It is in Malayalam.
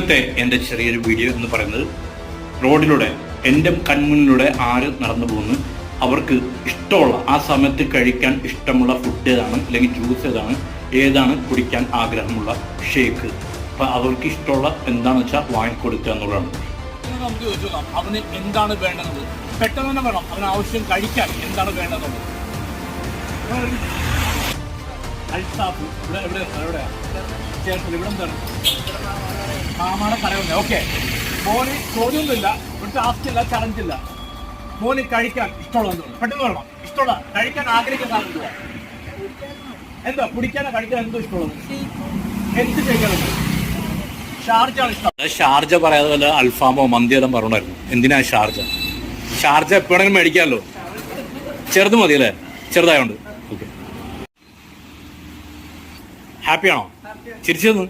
ഇന്നത്തെ എൻ്റെ ചെറിയൊരു വീഡിയോ എന്ന് പറയുന്നത് റോഡിലൂടെ എൻ്റെ കൺമുന്നിലൂടെ ആര് നടന്നു പോകുന്നു, അവർക്ക് ഇഷ്ടമുള്ള ആ സമയത്ത് കഴിക്കാൻ ഇഷ്ടമുള്ള ഫുഡ് ഏതാണ്, അല്ലെങ്കിൽ ജ്യൂസ് ഏതാണ് കുടിക്കാൻ ആഗ്രഹമുള്ള ഷേക്ക്, അപ്പം അവർക്ക് ഇഷ്ടമുള്ള എന്താണെന്ന് വെച്ചാൽ വാങ്ങിക്കൊടുക്കുക എന്നുള്ളതാണ്. നമുക്ക് ചോദിച്ചു അവന് എന്താണ് വേണ്ടത്, പെട്ടെന്ന് തന്നെ വേണം, അവന് ആവശ്യം കഴിക്കാൻ എന്താണ് വേണ്ടതെന്നുള്ളത്. ഇവിടെ എന്താണ് മാമാടെ കടയുണ്ട്. ഓക്കെ, മോന് ചോദ്യമൊന്നുമില്ല, ഒരു ടാസ്ക് ഇല്ല, ചലഞ്ച് ഇല്ല. മോന് കഴിക്കാൻ ഇഷ്ടമുള്ള എന്താണ് പെട്ടെന്ന് പറയണം. ഇഷ്ടമുള്ള കഴിക്കാൻ ആഗ്രഹിക്കുന്ന സാധനം എന്താ, കുടിക്കാനോ കഴിക്കാൻ എന്തോ ഇഷ്ടമുള്ളത്, എന്ത് കഴിക്കാനുണ്ട്? ഷാർജയാണ് ഇഷ്ടം. ഷാർജ പറയാതെ വല്ല അൽഫാമോ മന്തിയെല്ലാം പറഞ്ഞായിരുന്നു. എന്തിനാ ഷാർജ? ഷാർജ എപ്പോഴെങ്കിലും മേടിക്കാമല്ലോ. ചെറുത് മതി അല്ലേ, ചെറുതായോണ്ട്. ഓക്കെ, ഹാപ്പിയാണോ? ചിരിച്ചെന്ന്